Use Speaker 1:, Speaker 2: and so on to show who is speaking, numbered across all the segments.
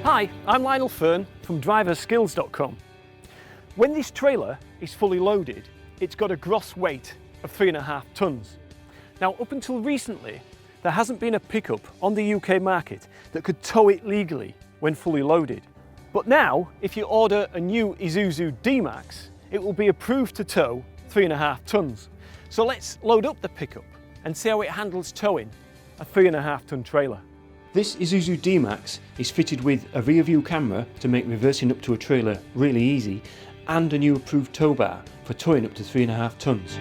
Speaker 1: Hi, I'm Lionel Firn from driverskills.com. When this trailer is fully loaded, it's got a gross weight of 3.5 tonnes. Now, up until recently, there hasn't been a pickup on the UK market that could tow it legally when fully loaded. But now, if you order a new Isuzu D-Max, it will be approved to tow 3.5 tonnes. So let's load up the pickup and see how it handles towing a 3.5 tonne trailer. This Isuzu D-Max is fitted with a rear view camera to make reversing up to a trailer really easy, and a new approved tow bar for towing up to 3.5 tonnes.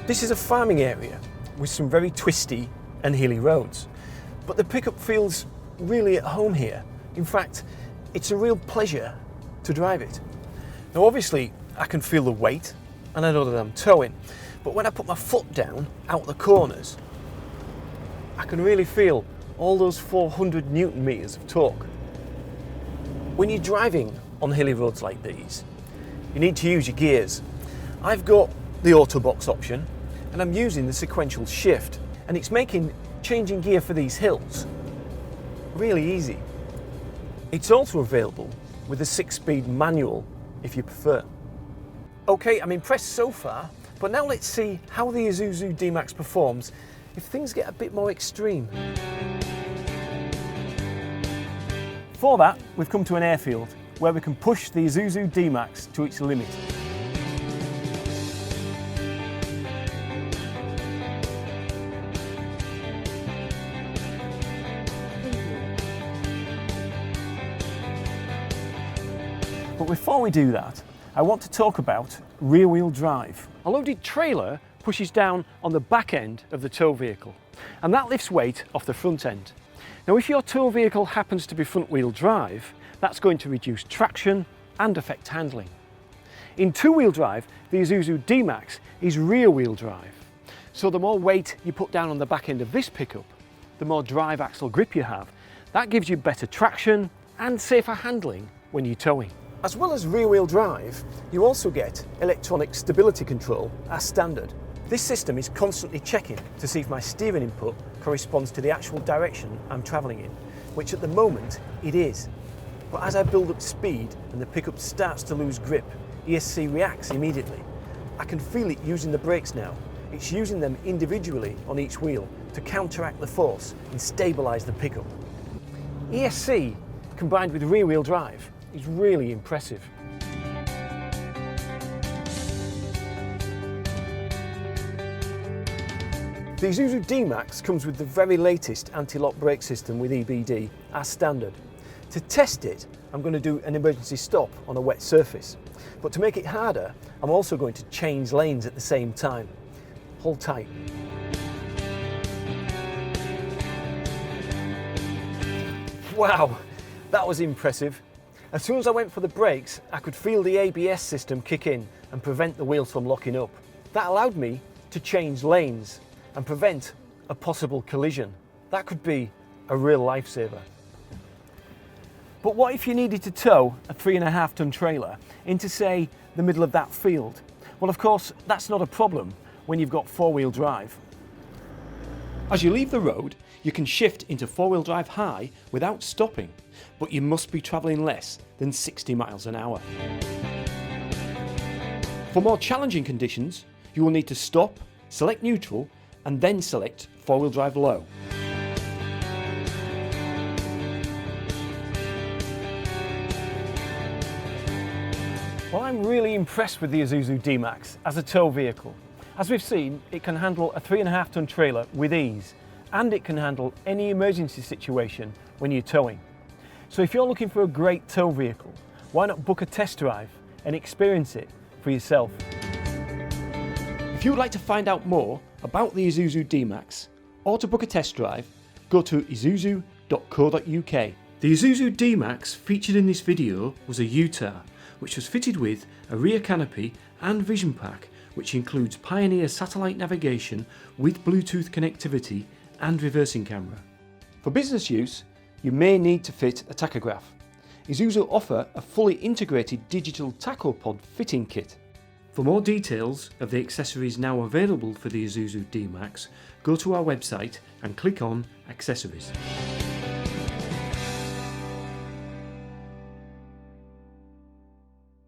Speaker 1: This is a farming area with some very twisty and hilly roads, but the pickup feels really at home here. In fact, it's a real pleasure to drive it. Now obviously I can feel the weight and I know that I'm towing, but when I put my foot down out the corners, I can really feel all those 400 Newton meters of torque. When you're driving on hilly roads like these, you need to use your gears. I've got the auto box option and I'm using the sequential shift, and it's making changing gear for these hills really easy. It's also available with a 6-speed manual if you prefer. Okay, I'm impressed so far, but now let's see how the Isuzu D-Max performs if things get a bit more extreme. For that, we've come to an airfield where we can push the Isuzu D-Max to its limit. But before we do that, I want to talk about rear-wheel drive. A loaded trailer pushes down on the back end of the tow vehicle, and that lifts weight off the front end. Now, if your tow vehicle happens to be front-wheel drive, that's going to reduce traction and affect handling. In two-wheel drive, the Isuzu D-Max is rear-wheel drive. So the more weight you put down on the back end of this pickup, the more drive axle grip you have. That gives you better traction and safer handling when you're towing. As well as rear-wheel drive, you also get electronic stability control as standard. This system is constantly checking to see if my steering input corresponds to the actual direction I'm travelling in, which at the moment it is. But as I build up speed and the pickup starts to lose grip, ESC reacts immediately. I can feel it using the brakes now. It's using them individually on each wheel to counteract the force and stabilise the pickup. ESC combined with rear-wheel drive is really impressive. The Isuzu D-Max comes with the very latest anti-lock brake system with EBD as standard. To test it, I'm going to do an emergency stop on a wet surface. But to make it harder, I'm also going to change lanes at the same time. Hold tight. Wow, that was impressive. As soon as I went for the brakes, I could feel the ABS system kick in and prevent the wheels from locking up. That allowed me to change lanes and prevent a possible collision. That could be a real lifesaver. But what if you needed to tow a 3.5 tonne trailer into, say, the middle of that field? Well, of course, that's not a problem when you've got four-wheel drive. As you leave the road, you can shift into four-wheel drive high without stopping, but you must be travelling less than 60 miles an hour. For more challenging conditions, you will need to stop, select neutral, and then select four-wheel drive low. Well, I'm really impressed with the Isuzu D-Max as a tow vehicle. As we've seen, it can handle a 3.5 tonne trailer with ease, and it can handle any emergency situation when you're towing. So if you're looking for a great tow vehicle, why not book a test drive and experience it for yourself? If you would like to find out more about the Isuzu D-Max or to book a test drive, go to isuzu.co.uk. The Isuzu D-Max featured in this video was a UTAR, which was fitted with a rear canopy and vision pack, which includes Pioneer satellite navigation with Bluetooth connectivity and reversing camera. For business use, you may need to fit a tachograph. Isuzu offer a fully integrated digital tacho pod fitting kit. For more details of the accessories now available for the Isuzu D-Max, go to our website and click on Accessories.